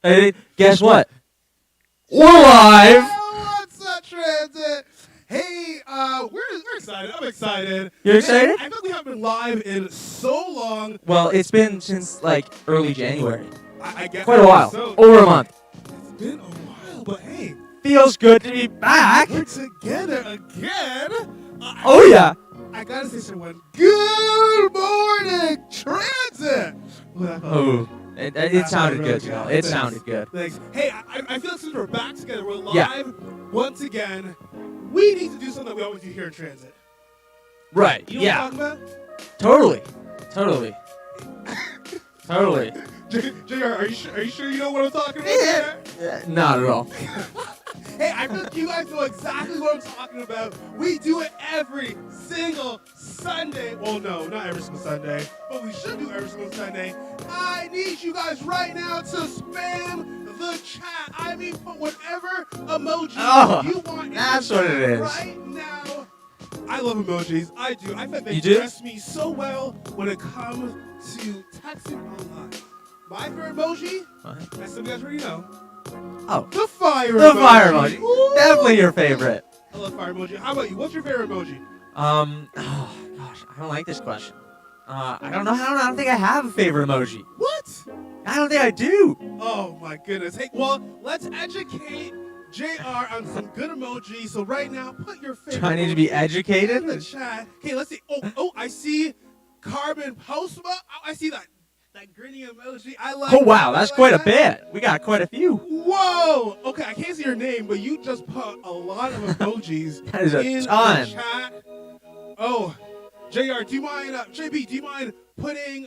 Hey, guess what? We're live. What's up, Transit? Hey, we're excited. I'm excited. You're excited? I think we haven't been live in so long. Well, it's been since like early January. I guess Quite a while. So. Over a month. It's been a while, but hey, Feels good to be back. we're together again. Oh yeah. I gotta say someone. Good morning, Transit. Oh, it sounded good, you know. It sounded good. Thanks. Hey, I feel like since we're back together, we're live Yeah. once again. We need to do something that we always do here in Transit. Right. You know Yeah. what I'm talking about? Totally. Totally. JR, are you sure you know what I'm talking about? there? Not at all. Hey, I think you guys know exactly what I'm talking about. We do it every single Sunday. Well, no, not every single Sunday, but we should do every single Sunday. I need you guys right now to spam the chat. I mean, put whatever emoji you want. That's what it is. Right now. I love emojis. I do. I think they You do? dress me so well when it comes to texting online. My favorite emoji, as some of you guys already know, Oh. the fire The emoji. fire emoji. Woo! Definitely your favorite. I love fire emoji. How about you? What's your favorite emoji? Oh gosh, I don't like this question. I don't know. I don't think I have a favorite emoji. What? I don't think I do. Oh my goodness. Hey, well, let's educate JR on some good emojis. So right now, put your favorite Do I need to be emoji educated? in the chat. Okay, let's see. Oh, I see Carbon Postma. Oh, I see that grinning emoji. I like Oh wow, that. I that's like quite a that. bit. We got quite a few. Whoa! Okay, I can't see your name, but you just put a lot of emojis That is a in ton. the chat. Oh, JR, do you mind? JB, do you mind putting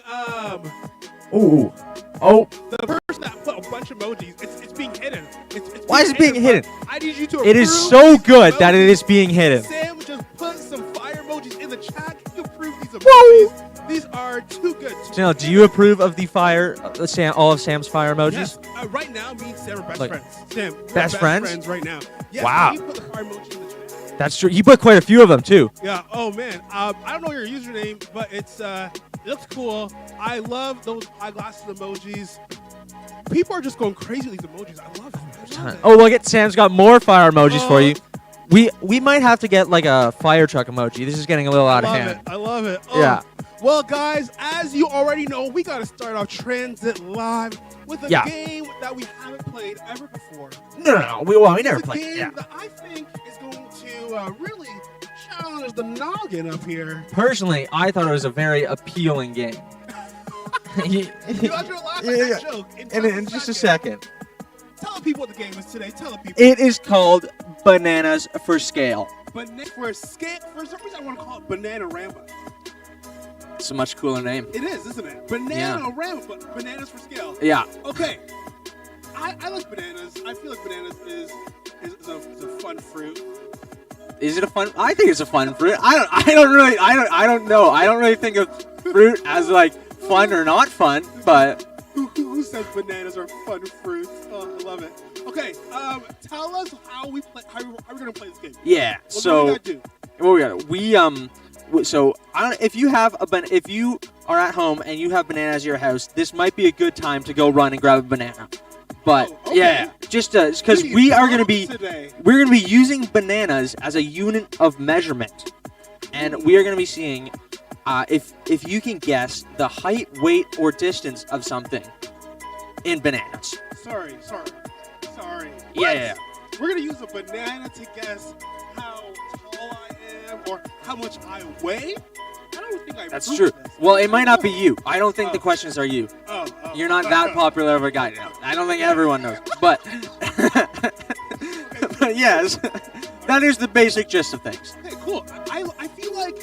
Oh. the person that put a bunch of emojis? It's being hidden. It's Why is it being hidden? but I need you to. It is approve so these good that it emojis. is being hidden. Sam just put some fire emojis in the chat. Can you approve these emojis? Woo! These are too good. Janelle, do you approve of the fire, all of Sam's fire emojis? Yes. Right now, me and Sam are best Like, friends. Sam, we're best friends? right now. Yes, Wow. You put the fire emoji in the chat. That's true. You put quite a few of them too. Yeah. Oh man. I don't know your username, but it looks cool. I love those eyeglasses emojis. People are just going crazy with these emojis. I love it. Oh, look at Sam's got more fire emojis for you. We might have to get like a fire truck emoji. This is getting a little out of hand. I love it. Oh. Yeah. Well, guys, as you already know, we got to start off Transit Live with a game that we haven't played ever before. No. We never It's a played. game Yeah. that I think is going to really challenge the noggin up here. Personally, I thought it was a very appealing game. You got your laugh at that joke. In just a second. Tell the people what the game is today. Tell the people. It is called Bananas for Scale. But for some reason, I want to call it Banana Ramba. It's a much cooler name. It is, isn't it? Banana Ramba, but bananas for scale. Yeah. Okay. I like bananas. I feel like bananas is a fun fruit. Is it a fun? I think it's a fun fruit. I don't know. I don't really think of fruit as like fun or not fun, but Who says bananas are fun fruits? Oh, I love it. Okay, tell us how we're gonna play this game. yeah. What do we gotta do? So I don't. If you are at home and you have bananas at your house, this might be a good time to go run and grab a banana. But yeah, just because we're gonna be using bananas as a unit of measurement, and we are gonna be seeing if you can guess the height, weight, or distance of something in bananas. Sorry. Yeah. We're gonna use a banana to guess how tall I am or how much I weigh. I don't think I. That's true. This. Well, it might not be you. I don't think the questions are you. Oh. You're not that popular of a guy. No. I don't think everyone knows. But, but yes, that is the basic gist of things. Okay, cool. I feel like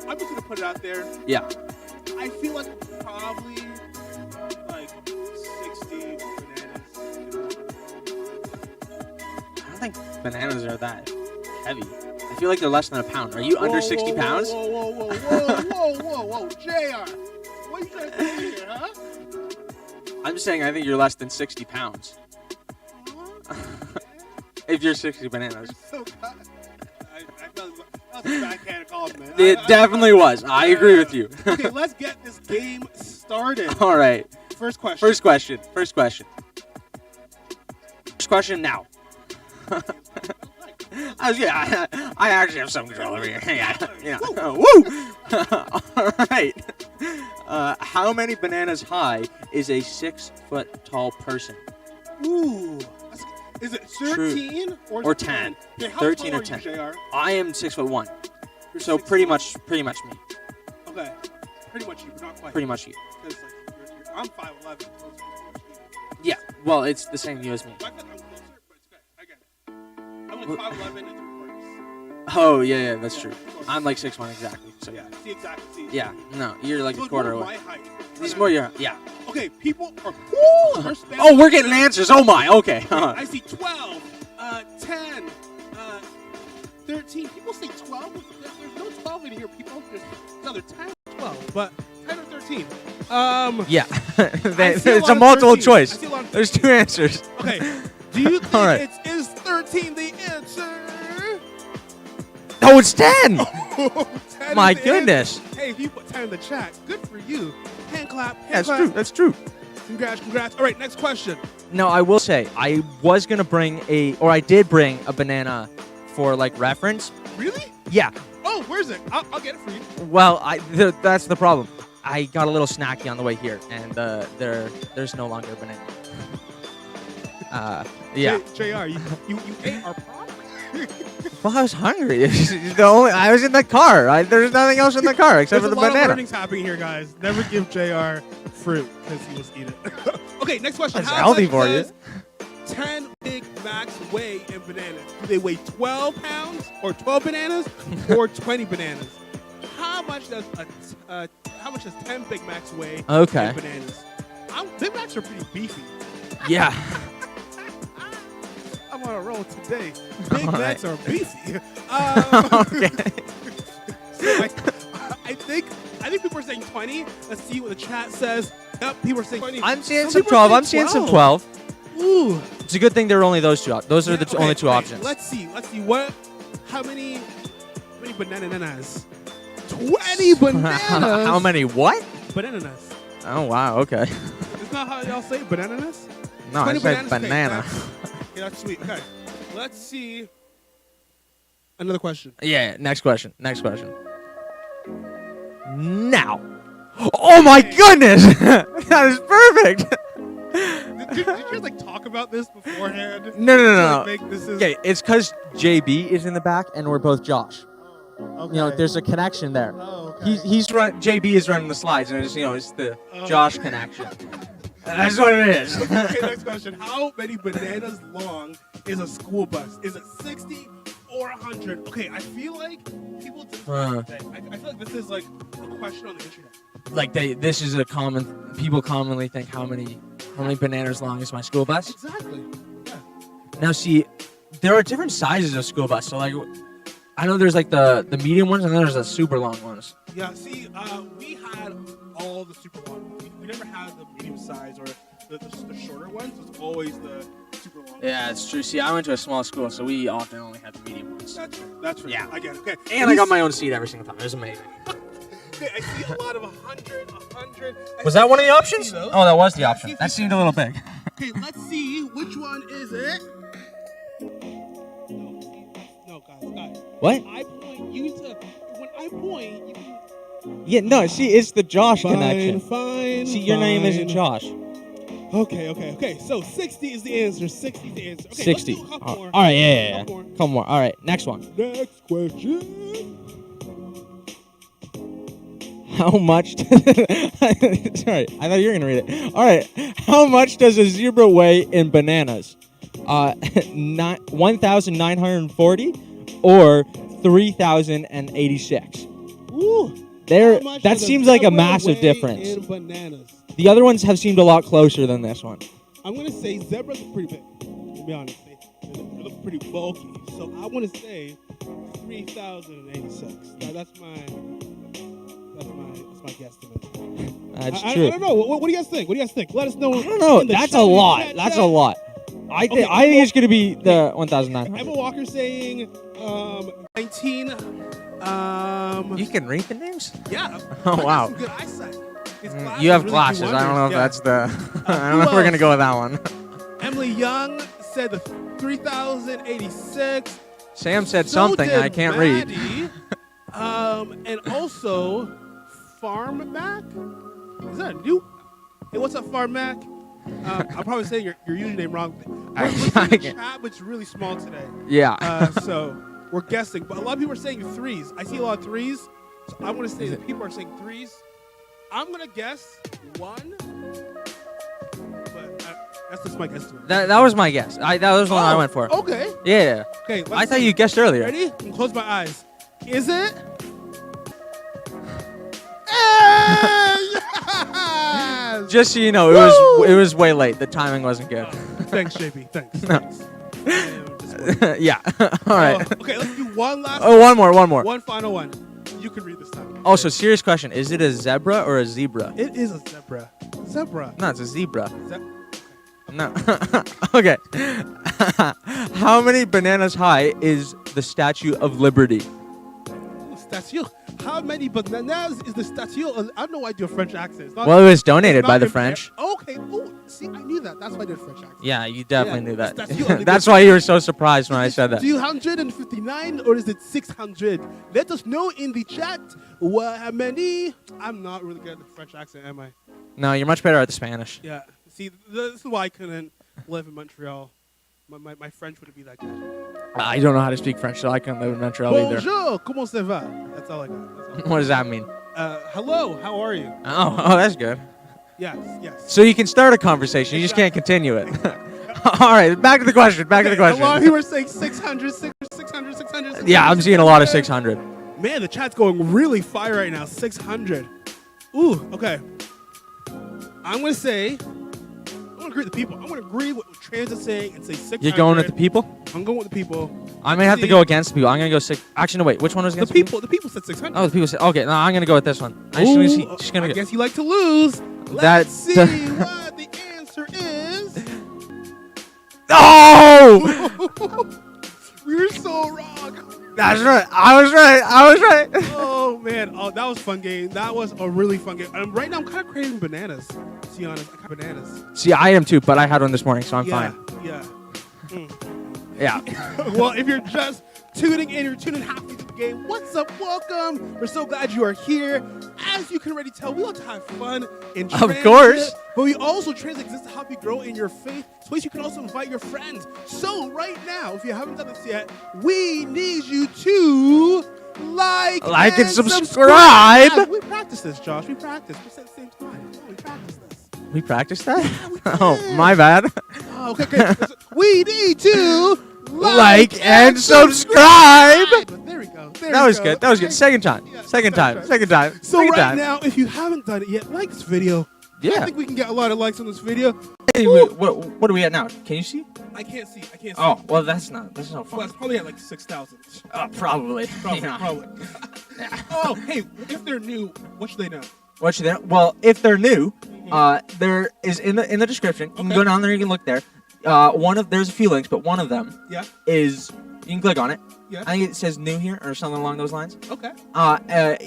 I'm just gonna put it out there. Yeah. I feel like probably like 60 bananas. I don't think bananas are that heavy. I feel like they're less than a pound. Are you under 60 pounds? Whoa, JR. What are you trying to say here, huh? I'm just saying I think you're less than 60 pounds. If you're 60 bananas. So that was a backhand compliment. It definitely was. I agree with you. Okay, let's get this game started. All right. First question. First question. question now. I actually have some control over here. Yeah. Woo! All right. How many bananas high is a 6 foot tall person? Ooh. Is it 13 or 10? Okay, how 13 tall or are 10. You, JR? I am 6'1". You're So 6'1"? pretty much me. Okay. Pretty much you, but not quite. Pretty much you. Because I'm 5'11". Yeah. Well, it's the same you as me. I thought I was closer, but it's okay. I get it. I'm like 5'11" and 3/4. Oh yeah, that's true. I'm like 6'1" exactly. So Yeah, see exactly. See. Yeah. No, you're like a quarter away. My height. He's more your yeah. Okay, people are. Oh, we're getting answers. Oh my. Okay. I see 12, 10, 13. People say 12. There's no 12 in here, people. There's another 10 or 12, but 10 or 13. Yeah. It's It's a multiple choice. There's 2 answers. Okay. Do you think All right. is 13 the answer? Oh, it's 10. 10 My is the goodness. answer. Hey, if you put 10 in the chat, good for you. Hand clap. Yeah, that's true. Congrats. All right, next question. No, I will say I was gonna bring I did bring a banana for like reference. Really? Yeah. Oh, where's it? I'll get it for you. Well, that's the problem. I got a little snacky on the way here, and there's no longer a banana. Yeah. JR, you ate our pop? Well, I was hungry. I was in the car. There's nothing else in the car except for the There's a lot of banana. learnings happening here, guys. Never give JR fruit because he will eat it. Okay, next question. That's How healthy much for you. does 10 Big Macs weigh in bananas? Do they weigh 12 pounds or 12 bananas or 20 bananas? How much does 10 Big Macs weigh Okay. in bananas? Big Macs are pretty beefy. Yeah. I'm on a roll today. Big All Macs right. are beefy. Okay. So I think people are saying 20. Let's see what the chat says. Yep, people are saying 20. I'm seeing Some some people are 12. I'm saying seeing some 12. Ooh. It's a good thing there are only those two. Those are the Okay, only two okay. options. Let's see. How many bananas? 20 bananas. How many what? Bananas. Oh, wow. Okay. Isn't that how y'all say bananas? No, I 20 said bananas? Okay, banana. that's sweet. Okay. Let's see. Another question. Yeah, next question. Now. Oh, my goodness. That is perfect. Did you guys like talk about this beforehand? No. Make this is Okay, it's because JB is in the back and we're both Josh. okay. You know, there's a connection there. Oh, okay. JB is running the slides, and it's the Josh connection. That's what it is. Okay, next question. How many bananas long is a school bus? Is it 60 or 100? Okay, I feel like people I feel like this is like a question on the internet. Like this is people commonly think how many bananas long is my school bus? Exactly. Yeah. Now see, there are different sizes of school bus. So like, I know there's like the medium ones, and then there's the super long ones. Yeah. See, we had all the super long. We never had the medium size or the shorter ones. It's always the super long. Yeah, it's true. See, I went to a small school, so we often only had the medium ones. That's right. Yeah. I get it. Okay. And I got my own seat every single time. It was amazing. Okay, I see a lot of 100. Was that one of the options? See those? Oh, that was the option. That seemed a little big. Okay, let's see which one is it. No, guys. What? I point you to. When I point, you can. Yeah, no, see, it's the Josh connection. Fine. See, your name isn't Josh. Okay. So 60 is the answer. 60 is the answer. Okay, 60. Let's do a couple more. All right, yeah. Couple more. Couple more. All right, next one. Next question. How much? Sorry, I thought you were gonna read it. All right, how much does a zebra weigh in bananas? 1,940 or 3,086. Ooh. That seems like a massive difference. In bananas. The other ones have seemed a lot closer than this one. I'm gonna say zebras are pretty big. To be honest, they look pretty bulky. So I want to say 3,086. That's my guesstimate. That's I true. don't know. What do you guys think? Let us know. I don't know. in the That's chat. a lot. That's a lot. I think it's gonna be the 1,900. Emma Walker saying 19. You can read the names? Yeah. Oh, I got wow. some good eyesight. His You have really do glasses. I don't know if wonders. that's the. I don't know who if we're gonna else? go with that one. Emily Young said the 3086. Sam said So something did I can't read. Maddie. And also Farm Mac. Is that a new? Hey, what's up, Farm Mac? I'm probably saying your username wrong. We're seeing the chat, but it's really small today. Yeah. So we're guessing, but a lot of people are saying threes. I see a lot of threes, so I'm gonna say that people are saying threes. I'm gonna guess one, but that's just my guess. That was my guess. That was the one I went for. Okay. Yeah. Okay. I thought you guessed earlier. Ready? And close my eyes. Is it? Yes! Just so you know, it was way late. The timing wasn't good. Thanks, JP. Thanks. No. Thanks. Yeah. All right. Okay, let's do one last. Oh, one more. One final one. You can read this time. Also, serious question: is it a zebra or a zebra? It is a zebra. Zebra. No, it's a zebra. No. Okay. How many bananas high is the Statue of Liberty? Statue. How many bananas is the statue? I don't know why I do a French accent. Well, it was donated by the French. Okay. Oh, see, I knew that. That's why I did a French accent. Yeah, you definitely knew that. Statue. That's why you were so surprised when I said that. 259 or is it 600? Let us know in the chat. How many? I'm not really good at the French accent, am I? No, you're much better at the Spanish. Yeah. See, this is why I couldn't live in Montreal. My French wouldn't be that good. I don't know how to speak French, so I can't live in Montreal either. Bonjour, comment ça va? That's all I got. What does that mean? Hello, how are you? Oh, that's good. Yes. So you can start a conversation, you just can't continue it. All right, back to the question. A lot of people are saying 600. Yeah, I'm seeing a lot of 600. Man, the chat's going really fire right now. 600. Ooh, okay. I'm going to agree with the people. I'm going to agree with what Trans is saying and say 600. You're going with the people? I'm going with the people. I may have to go against the people. I'm going to go 6. Actually, no, wait. Which one was against the people? The people said 600. Oh, the people said. Okay, no, I'm going to go with this one. I guess you like to lose. Let's see what the answer is. Oh! We're so wrong. That's right. I was right. Oh, man. Oh, that was a fun game. That was a really fun game. Right now, I'm kind of craving bananas, to be honest. I got bananas. See, I am too, but I had one this morning, so I'm fine. Yeah. Yeah. Well, if you're just tuning in, you're tuning halfway through the game. What's up? Welcome. We're so glad you are here. As you can already tell, we like to have fun in transit. Of course. But we also, transit exists to help you grow in your faith. So you can also invite your friends. So right now, if you haven't done this yet, we need you to like and subscribe. We practice this, Josh. We practice. We said at the same time. Oh, we practice this. We practiced that? Yeah, we Oh, my bad. Oh, okay. We need to like and subscribe. There we go. That was good. Second time. Yeah, Second time. So right now, if you haven't done it yet, like this video. Yeah. I think we can get a lot of likes on this video. Hey, what are we at now? Can you see? I can't see. Oh, well, that's no Well, fun. it's probably at like 6,000. Probably. Probably. Oh, hey, if they're new, what should they know? What should they? Well, if they're new, there is in the description. You can go down there. You can look there. There's a few links, but one of them is you can click on it. Yeah. I think it says new here or something along those lines. Okay.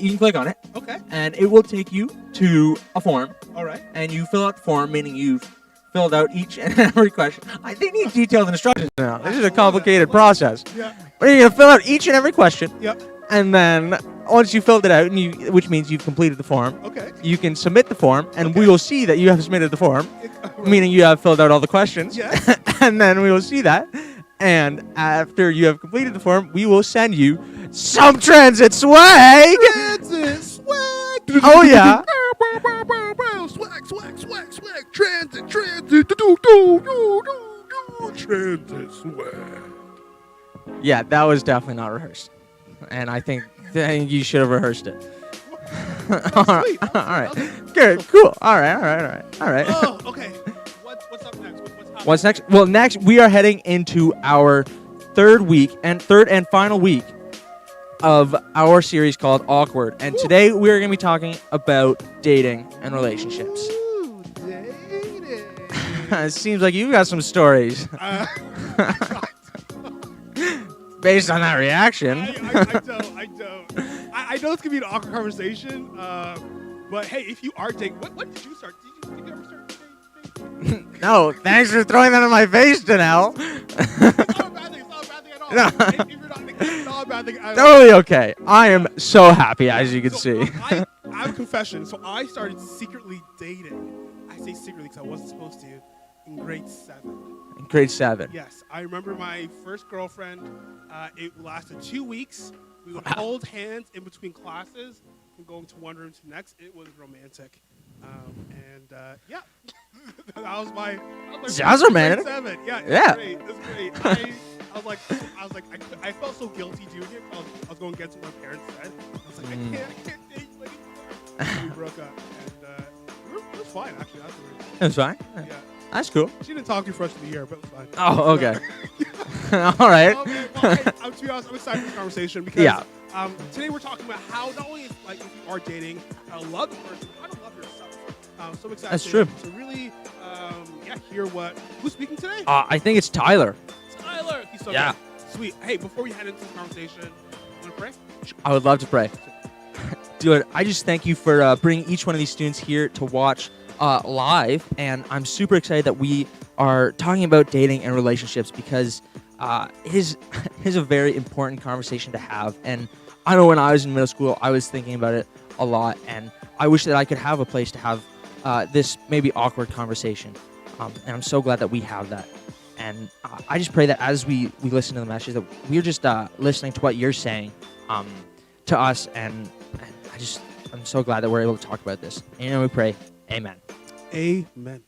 You can click on it. Okay. And it will take you to a form. All right. And you fill out the form, meaning you've filled out each and every question. They need detailed instructions now. This is a complicated process. Yeah. But you're gonna fill out each and every question. Yep. And then once you filled it out, which means you've completed the form, you can submit the form, and we will see that you have submitted the form, meaning you have filled out all the questions. Yes. And then we will see that. And after you have completed the form, we will send you some transit swag. Transit swag. Oh yeah. Swag. Transit. Transit swag. Yeah, that was definitely not rehearsed. And I think you should have rehearsed it. All right. Good. Cool. All right. Oh, okay. What's up next? What's next? Well, next we are heading into our third and final week of our series called Awkward. And today we are going to be talking about dating and relationships. Ooh, dating. It seems like you've got some stories. Based on that reaction. I don't. I know it's going to be an awkward conversation. But hey, if you are dating, when did you start? Did you ever start dating? No, thanks for throwing that in my face, Janelle. It's not a bad thing. It's not a bad thing at all. No. If you're not Nick, it's not a bad thing at all. Totally okay. I am so happy, as you can see. I have a confession. So I started secretly dating. I say secretly because I wasn't supposed to in grade 7. In grade 7. Yes, I remember my first girlfriend. It lasted 2 weeks. We would hold hands in between classes and going to one room to the next. It was romantic. Yeah, that was my. Sounds romantic. Grade 7. Yeah, Yeah. It was great. I was like, I felt so guilty doing it. I was going against what my parents said. I was like, I can't date you anymore. We broke up, and it was fine actually afterwards. It was fine. Yeah. That's cool. She didn't talk to you for the rest of the year, but it was fine. Oh, okay. All right. Okay, well, to be honest, I'm excited for this conversation because today we're talking about how not only like if you are dating, how to love the person, how to love yourself. So I'm excited That's true. to really hear who's speaking today? I think it's Tyler. Tyler. He's so Yeah. good. Sweet. Hey, before we head into this conversation, want to pray? I would love to pray. Dude, I just thank you for bringing each one of these students here to watch live, and I'm super excited that we are talking about dating and relationships because it is a very important conversation to have. And I know when I was in middle school, I was thinking about it a lot, and I wish that I could have a place to have this maybe awkward conversation. And I'm so glad that we have that. And I just pray that as we listen to the message, that we're just listening to what you're saying to us, and I'm so glad that we're able to talk about this. And we pray, amen. Amen.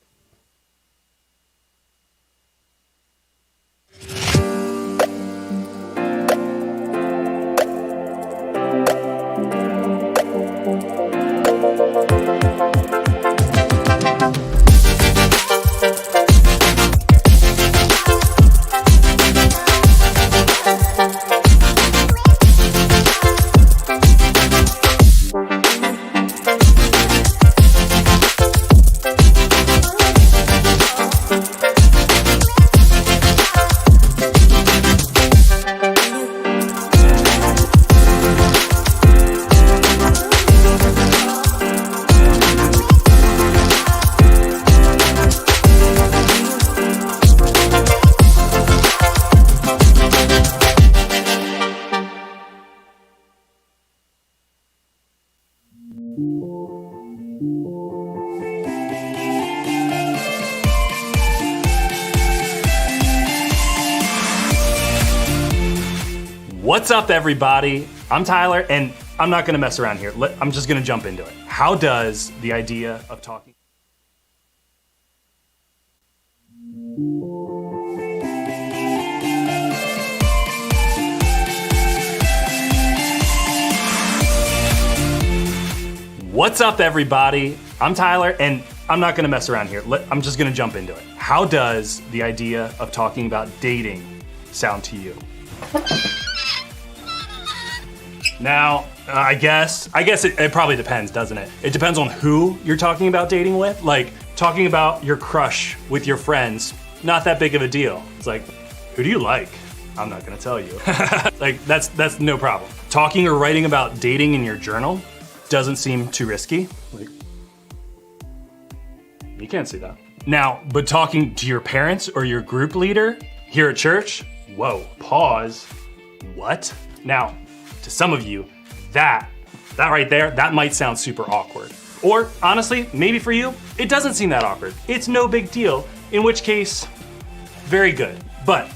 What's up, everybody? I'm Tyler, and I'm not going to mess around here. I'm just going to jump into it. How does the idea of talking... What's up, everybody? I'm Tyler, and I'm not going to mess around here. I'm just going to jump into it. How does the idea of talking about dating sound to you? Now, I guess it probably depends, doesn't it? It depends on who you're talking about dating with. Like, talking about your crush with your friends, not that big of a deal. It's like, who do you like? I'm not gonna tell you. Like, that's no problem. Talking or writing about dating in your journal doesn't seem too risky. Like, you can't see that. Now, but talking to your parents or your group leader here at church, whoa, pause, what? Now, to some of you, that right there, that might sound super awkward. Or honestly, maybe for you, it doesn't seem that awkward. It's no big deal, in which case, very good. But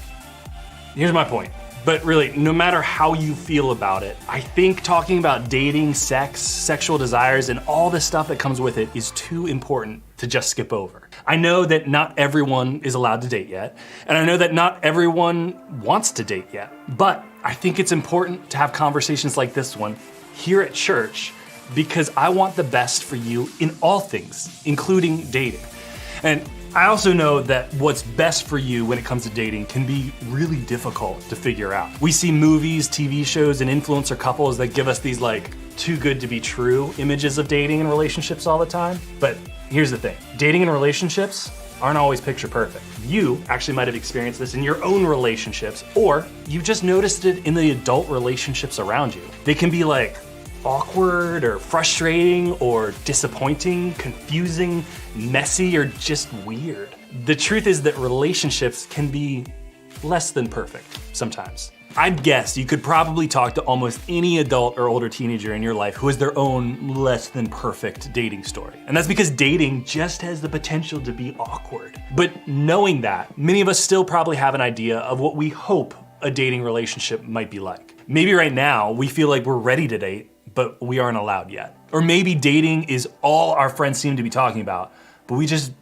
here's my point. But really, no matter how you feel about it, I think talking about dating, sex, sexual desires, and all the stuff that comes with it is too important to just skip over. I know that not everyone is allowed to date yet, and I know that not everyone wants to date yet, but I think it's important to have conversations like this one here at church because I want the best for you in all things, including dating. And I also know that what's best for you when it comes to dating can be really difficult to figure out. We see movies, TV shows, and influencer couples that give us these like too good to be true images of dating and relationships all the time. But here's the thing, dating and relationships aren't always picture perfect. You actually might have experienced this in your own relationships, or you just noticed it in the adult relationships around you. They can be like awkward or frustrating or disappointing, confusing, messy, or just weird. The truth is that relationships can be less than perfect sometimes. I'd guess you could probably talk to almost any adult or older teenager in your life who has their own less than perfect dating story. And that's because dating just has the potential to be awkward. But knowing that, many of us still probably have an idea of what we hope a dating relationship might be like. Maybe right now we feel like we're ready to date, but we aren't allowed yet. Or maybe dating is all our friends seem to be talking about, but we just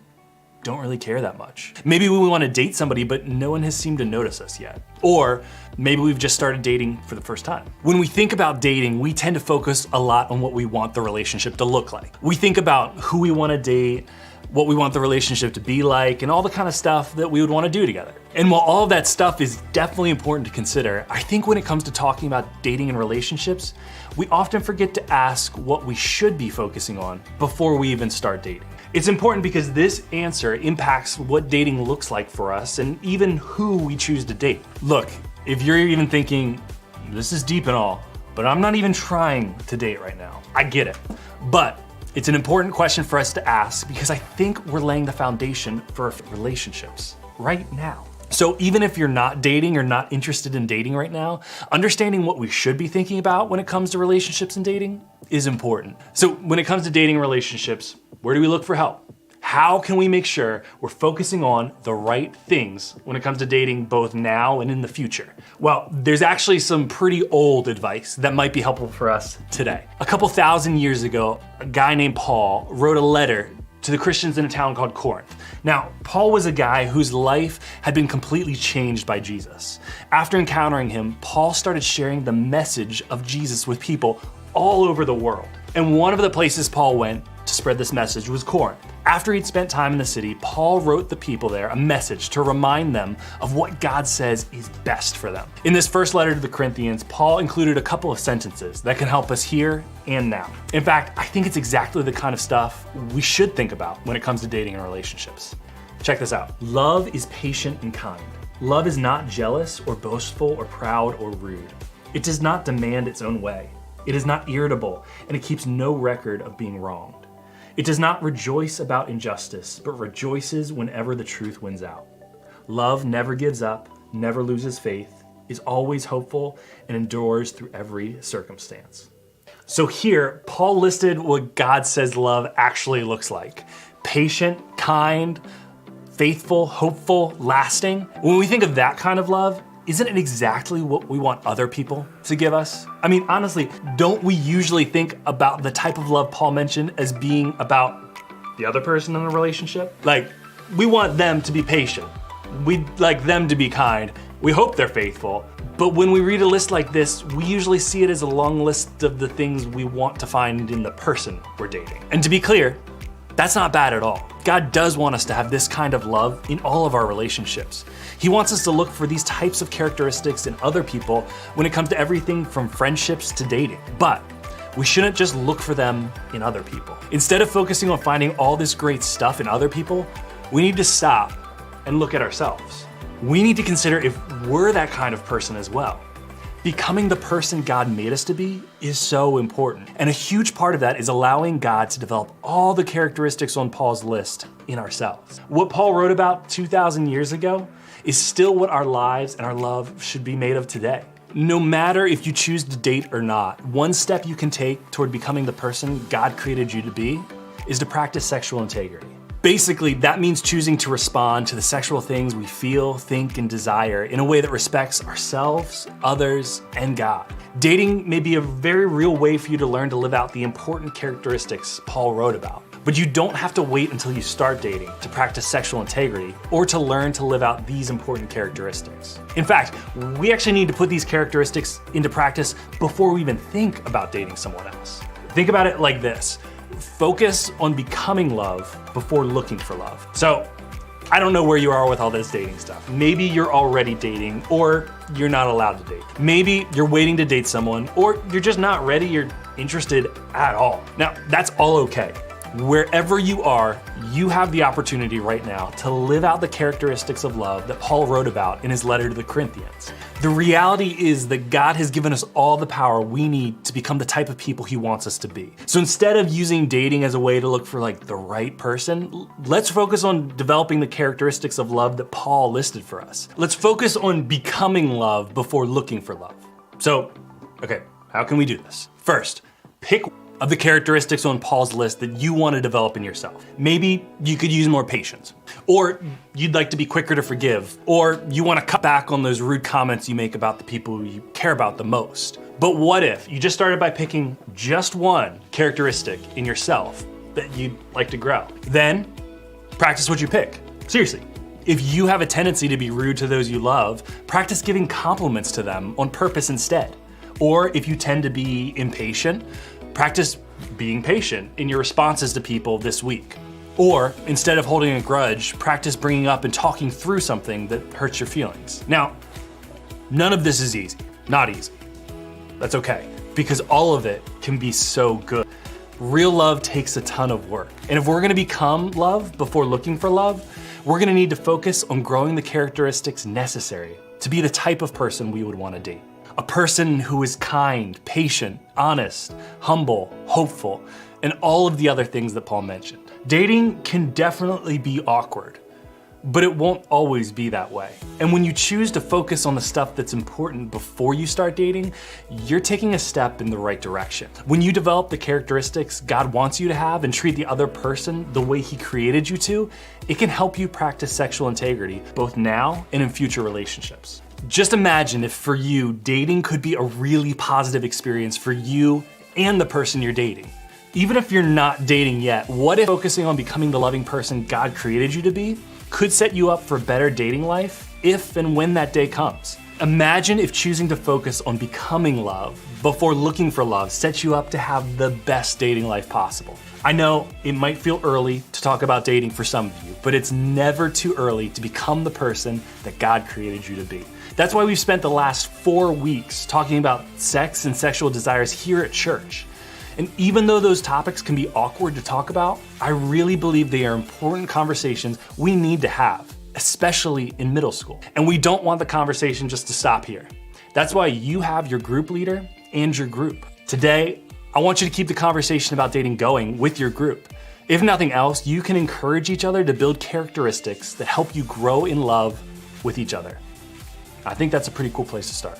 don't really care that much. Maybe we want to date somebody, but no one has seemed to notice us yet. Or maybe we've just started dating for the first time. When we think about dating, we tend to focus a lot on what we want the relationship to look like. We think about who we want to date, what we want the relationship to be like, and all the kind of stuff that we would want to do together. And while all of that stuff is definitely important to consider, I think when it comes to talking about dating and relationships, we often forget to ask what we should be focusing on before we even start dating. It's important because this answer impacts what dating looks like for us and even who we choose to date. Look, if you're even thinking, this is deep and all, but I'm not even trying to date right now, I get it. But it's an important question for us to ask because I think we're laying the foundation for relationships right now. So even if you're not dating or not interested in dating right now, understanding what we should be thinking about when it comes to relationships and dating is important. So when it comes to dating relationships, where do we look for help? How can we make sure we're focusing on the right things when it comes to dating both now and in the future? Well, there's actually some pretty old advice that might be helpful for us today. A couple thousand years ago, a guy named Paul wrote a letter to the Christians in a town called Corinth. Now, Paul was a guy whose life had been completely changed by Jesus. After encountering him, Paul started sharing the message of Jesus with people all over the world. And one of the places Paul went to spread this message was Corinth. After he'd spent time in the city, Paul wrote the people there a message to remind them of what God says is best for them. In this first letter to the Corinthians, Paul included a couple of sentences that can help us here and now. In fact, I think it's exactly the kind of stuff we should think about when it comes to dating and relationships. Check this out. Love is patient and kind. Love is not jealous or boastful or proud or rude. It does not demand its own way. It is not irritable, and it keeps no record of being wronged. It does not rejoice about injustice, but rejoices whenever the truth wins out. Love never gives up, never loses faith, is always hopeful, and endures through every circumstance. So here, Paul listed what God says love actually looks like. Patient, kind, faithful, hopeful, lasting. When we think of that kind of love, isn't it exactly what we want other people to give us? I mean, honestly, don't we usually think about the type of love Paul mentioned as being about the other person in a relationship? Like, we want them to be patient. We'd like them to be kind. We hope they're faithful. But when we read a list like this, we usually see it as a long list of the things we want to find in the person we're dating. And to be clear, that's not bad at all. God does want us to have this kind of love in all of our relationships. He wants us to look for these types of characteristics in other people when it comes to everything from friendships to dating. But we shouldn't just look for them in other people. Instead of focusing on finding all this great stuff in other people, we need to stop and look at ourselves. We need to consider if we're that kind of person as well. Becoming the person God made us to be is so important. And a huge part of that is allowing God to develop all the characteristics on Paul's list in ourselves. What Paul wrote about 2,000 years ago is still what our lives and our love should be made of today. No matter if you choose to date or not, one step you can take toward becoming the person God created you to be is to practice sexual integrity. Basically, that means choosing to respond to the sexual things we feel, think, and desire in a way that respects ourselves, others, and God. Dating may be a very real way for you to learn to live out the important characteristics Paul wrote about. But you don't have to wait until you start dating to practice sexual integrity or to learn to live out these important characteristics. In fact, we actually need to put these characteristics into practice before we even think about dating someone else. Think about it like this. Focus on becoming love before looking for love. So, I don't know where you are with all this dating stuff. Maybe you're already dating, or you're not allowed to date. Maybe you're waiting to date someone, or you're just not ready or interested at all. Now, that's all okay. Wherever you are, you have the opportunity right now to live out the characteristics of love that Paul wrote about in his letter to the Corinthians. The reality is that God has given us all the power we need to become the type of people he wants us to be. So instead of using dating as a way to look for like the right person, let's focus on developing the characteristics of love that Paul listed for us. Let's focus on becoming love before looking for love. So, okay, how can we do this? First, pick of the characteristics on Paul's list that you want to develop in yourself. Maybe you could use more patience, or you'd like to be quicker to forgive, or you want to cut back on those rude comments you make about the people you care about the most. But what if you just started by picking just one characteristic in yourself that you'd like to grow? Then practice what you pick. Seriously. If you have a tendency to be rude to those you love, practice giving compliments to them on purpose instead. Or if you tend to be impatient, practice being patient in your responses to people this week. Or instead of holding a grudge, practice bringing up and talking through something that hurts your feelings. Now, none of this is easy, not easy. That's okay, because all of it can be so good. Real love takes a ton of work. And if we're gonna become love before looking for love, we're gonna need to focus on growing the characteristics necessary to be the type of person we would wanna date. A person who is kind, patient, honest, humble, hopeful, and all of the other things that Paul mentioned. Dating can definitely be awkward, but it won't always be that way. And when you choose to focus on the stuff that's important before you start dating, you're taking a step in the right direction. When you develop the characteristics God wants you to have and treat the other person the way he created you to, it can help you practice sexual integrity both now and in future relationships. Just imagine if for you, dating could be a really positive experience for you and the person you're dating. Even if you're not dating yet, what if focusing on becoming the loving person God created you to be could set you up for a better dating life if and when that day comes? Imagine if choosing to focus on becoming love before looking for love sets you up to have the best dating life possible. I know it might feel early to talk about dating for some of you, but it's never too early to become the person that God created you to be. That's why we've spent the last 4 weeks talking about sex and sexual desires here at church. And even though those topics can be awkward to talk about, I really believe they are important conversations we need to have, especially in middle school. And we don't want the conversation just to stop here. That's why you have your group leader and your group. Today, I want you to keep the conversation about dating going with your group. If nothing else, you can encourage each other to build characteristics that help you grow in love with each other. I think that's a pretty cool place to start.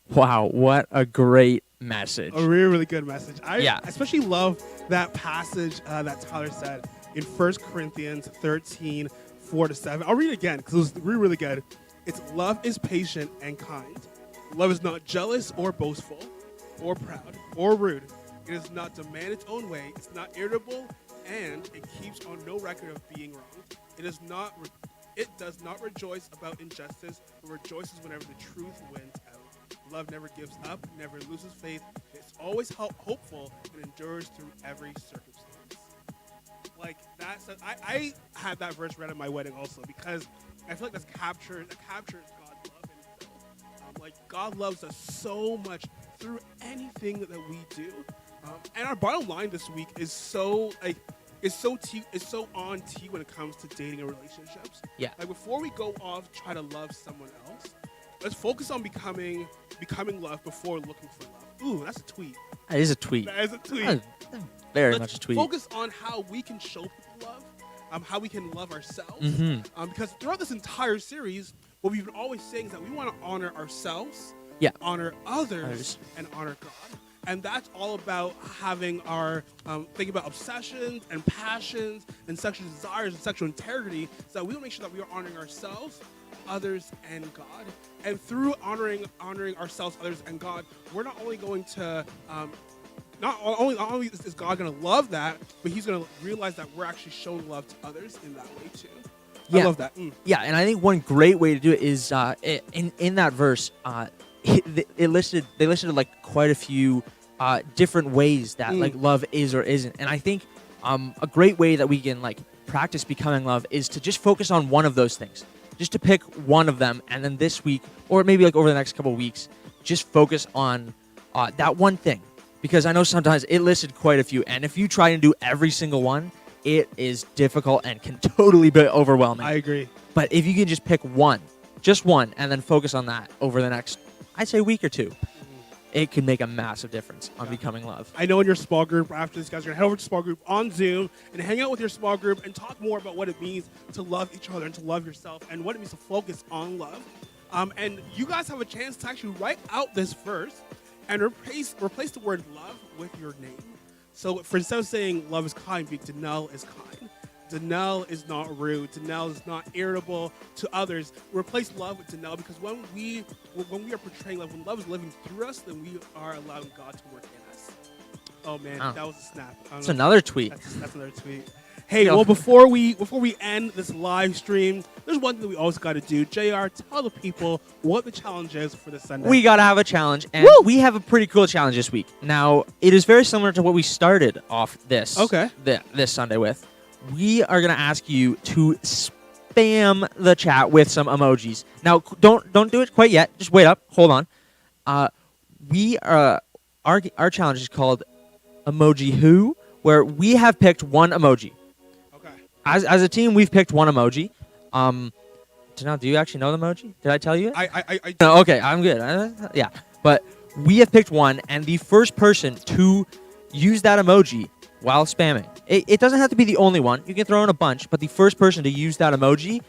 Wow, what a great message. A really, really good message. I Yeah. especially love that passage that Tyler said in 1 Corinthians 13, 4-7. I'll read it again because it was really, really good. It's love is patient and kind. Love is not jealous or boastful or proud or rude. It does not demand its own way. It's not irritable, and it keeps on no record of being wrong. It does not rejoice about injustice, but rejoices whenever the truth wins out. Love never gives up, never loses faith. It's always hopeful and endures through every circumstance. Like that says, I had that verse read at my wedding also because I feel like that captures God's love in itself. Like God loves us so much through anything that we do. And our bottom line this week is so on T when it comes to dating and relationships. Yeah. Like before we go off try to love someone else, let's focus on becoming love before looking for love. Ooh, that's a tweet. That is a tweet. That is a tweet. That is very Let's much a tweet. focus on how we can show people love, how we can love ourselves. Because throughout this entire series, what we've been always saying is that we want to honor ourselves, honor others, and honor God. And that's all about having our, thinking about obsessions and passions and sexual desires and sexual integrity, so that we want to make sure that we are honoring ourselves, others, and God. And through honoring ourselves, others, and God, we're not only going to, not only is God going to love that, but he's going to realize that we're actually showing love to others in that way too. I love that. Yeah, and I think one great way to do it is in that verse, they listed like quite a few different ways that like love is or isn't. And I think a great way that we can like practice becoming love is to just focus on one of those things. Just to pick one of them, and then this week, or maybe like over the next couple of weeks, just focus on that one thing. Because I know sometimes it listed quite a few, and if you try and do every single one, it is difficult and can totally be overwhelming. I agree. But if you can just pick one, just one, and then focus on that over the next, I'd say, week or two, it can make a massive difference on becoming love. I know in your small group, after this, guys are going to head over to small group on Zoom and hang out with your small group and talk more about what it means to love each other and to love yourself and what it means to focus on love. And you guys have a chance to actually write out this verse and replace the word love with your name. So for instead of saying love is kind, Danelle is kind. Danelle is not rude. Danelle is not irritable to others. Replace love with Danelle, because when we are portraying love, when love is living through us, then we are allowing God to work in us. Oh man, that was a snap. That's another tweet. That's another tweet. Hey, well, before we end this live stream, there's one thing that we always got to do. JR, tell the people what the challenge is for this Sunday. We got to have a challenge, and we have a pretty cool challenge this week. Now, it is very similar to what we started off this Sunday with. We are going to ask you to spam the chat with some emojis. Now, don't do it quite yet. Just wait up. Hold on. Our challenge is called Emoji Who, where we have picked one emoji. As a team, we've picked one emoji. Janelle, do you actually know the emoji? Did I tell you? No, okay, I'm good. Yeah, but we have picked one, and the first person to use that emoji while spamming. It doesn't have to be the only one. You can throw in a bunch, but the first person to use that emoji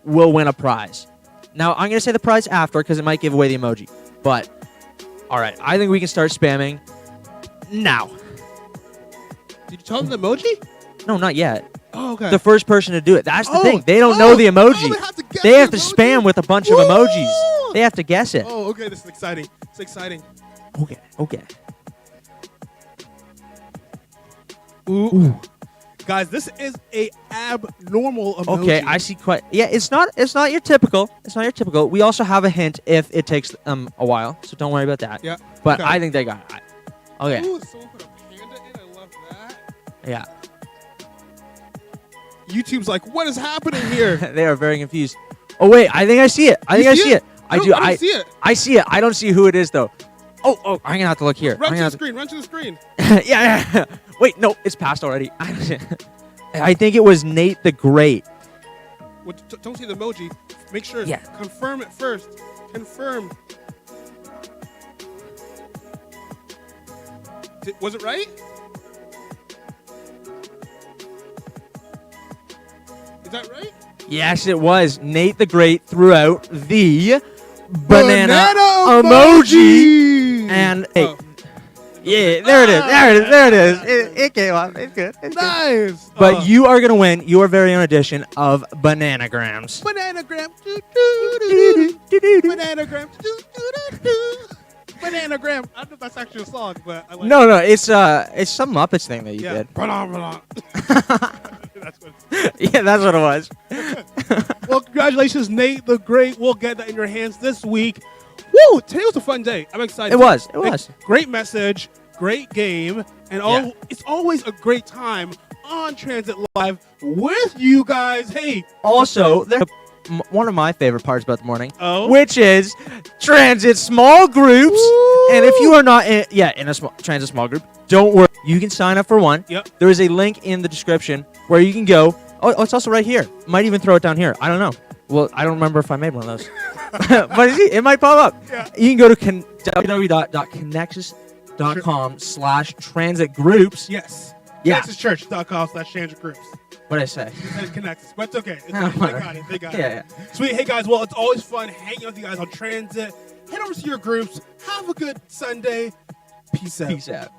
will win a prize. Now, I'm going to say the prize after because it might give away the emoji. But, all right, I think we can start spamming now. Did you tell them the emoji? No, not yet. Oh, okay. The first person to do it. That's the thing. They don't know the emoji. They have to spam with a bunch of emojis. They have to guess it. Oh, okay. This is exciting. It's exciting. Okay. Ooh. Guys, this is a abnormal emoji. Okay, I see quite. Yeah, it's not your typical. It's not your typical. We also have a hint if it takes a while, so don't worry about that. Yeah. But I think they got it. Okay. Ooh, someone put a panda in. I love that. Yeah. YouTube's like, what is happening here? They are very confused. Oh wait, I think I see it. I see it. I do. I see it. I see it. I don't see who it is though. Oh, I'm gonna have to look here. Run to the screen. yeah. Wait, no, it's passed already. I think it was Nate the Great. Well, don't see the emoji. Make sure. Yeah. Confirm it first. Confirm. Was it right? Is that right? Yes, it was. Nate the Great threw out the banana emoji. And hey, yeah, there it is. It came up. It's good. It's nice. Good. But you are gonna win your very own edition of Bananagrams. Bananagram. Bananagram. Bananagram. I don't know if that's actually a song, but I like No, it's some Muppets thing that you did. That's what Yeah, that's what it was. Well, congratulations, Nate the Great. We'll get that in your hands this week. Woo! Today was a fun day. I'm excited. It was. Great message, great game, and it's always a great time on Transit Live with you guys. Hey. Also, one of my favorite parts about the morning, which is Transit small groups. Woo! And if you are not in a Transit small group, don't worry. You can sign up for one. Yep. There is a link in the description where you can go. Oh, it's also right here. Might even throw it down here. I don't know. Well, I don't remember if I made one of those. But it might pop up. Yeah. You can go to www.connexus.com/transitgroups. Yes. Yeah. ConnexusChurch.com/transit groups. What did I say? You said Connexus, but it's okay. They got it. Yeah. Sweet. Hey, guys. Well, it's always fun hanging out with you guys on Transit. Head over to your groups. Have a good Sunday. Peace out. Peace out.